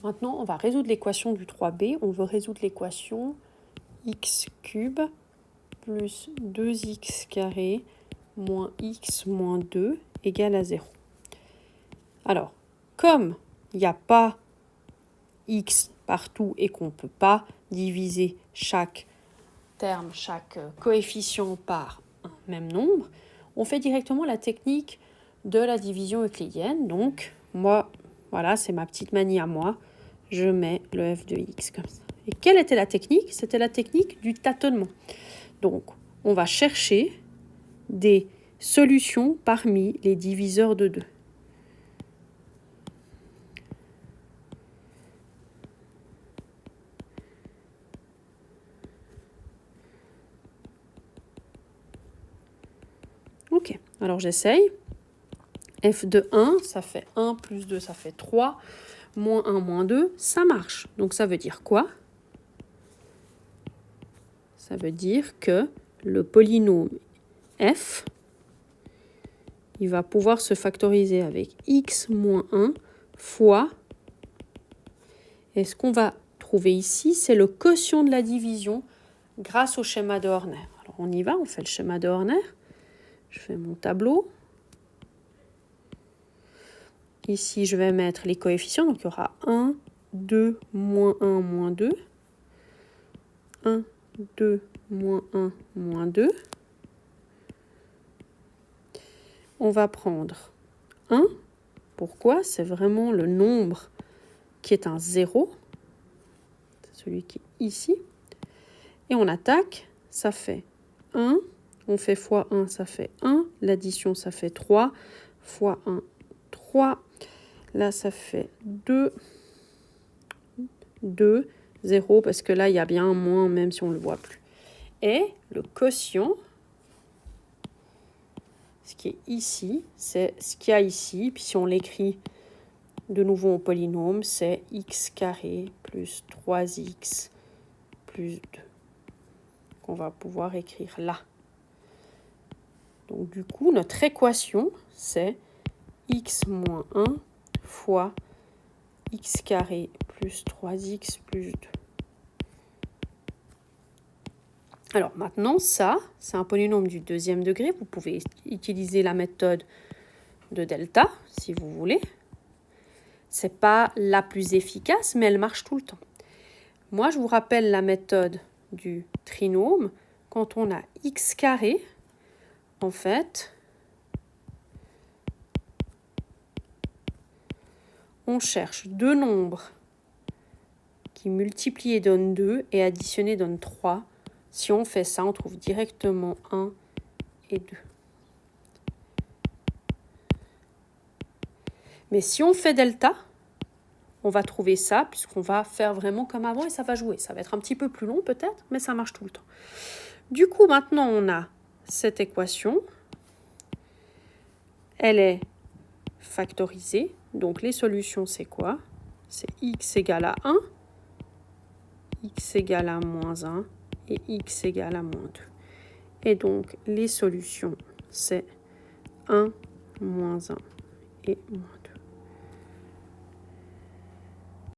Maintenant, on va résoudre l'équation du 3b. On veut résoudre l'équation x cube plus 2x carré moins x moins 2 égale à 0. Alors, comme il n'y a pas x partout et qu'on ne peut pas diviser chaque terme, chaque coefficient par un même nombre, on fait directement la technique de la division euclidienne. Donc, moi, voilà, c'est ma petite manie à moi. Je mets le f de x comme ça. Et quelle était la technique? C'était la technique du tâtonnement. Donc, on va chercher des solutions parmi les diviseurs de 2. Ok, alors j'essaye. F de 1, ça fait 1 plus 2, ça fait 3. Moins 1, moins 2, ça marche. Donc ça veut dire quoi? Ça veut dire que le polynôme f, il va pouvoir se factoriser avec x moins 1 fois, et ce qu'on va trouver ici, c'est le quotient de la division grâce au schéma de Horner. Alors on y va, on fait le schéma de Horner. Je fais mon tableau. Ici, je vais mettre les coefficients, donc il y aura 1, 2, moins 1, moins 2. 1, 2, moins 1, moins 2. On va prendre 1. Pourquoi? C'est vraiment le nombre qui est un 0. C'est celui qui est ici. Et on attaque, ça fait 1. On fait fois 1, ça fait 1. L'addition, ça fait 3. Fois 1, 3. Là, ça fait 2. 2, 0, parce que là, il y a bien un moins, même si on ne le voit plus. Et le quotient, ce qui est ici, c'est ce qu'il y a ici. Puis si on l'écrit de nouveau en polynôme, c'est x carré plus 3x plus 2, qu'on va pouvoir écrire là. Donc du coup, notre équation, c'est x moins 1 fois x carré plus 3x plus 2. Alors maintenant, ça, c'est un polynôme du deuxième degré. Vous pouvez utiliser la méthode de delta, si vous voulez. Ce n'est pas la plus efficace, mais elle marche tout le temps. Moi, je vous rappelle la méthode du trinôme. Quand on a x carré, en fait, on cherche deux nombres qui multipliés donnent 2 et additionnés donnent 3. Si on fait ça, on trouve directement 1 et 2. Mais si on fait delta, on va trouver ça, puisqu'on va faire vraiment comme avant et ça va jouer. Ça va être un petit peu plus long peut-être, mais ça marche tout le temps. Du coup, maintenant, on a cette équation. Elle est factorisée. Donc, les solutions, c'est quoi? C'est x égale à 1, x égale à moins 1 et x égale à moins 2. Et donc, les solutions, c'est 1, moins 1 et moins 2.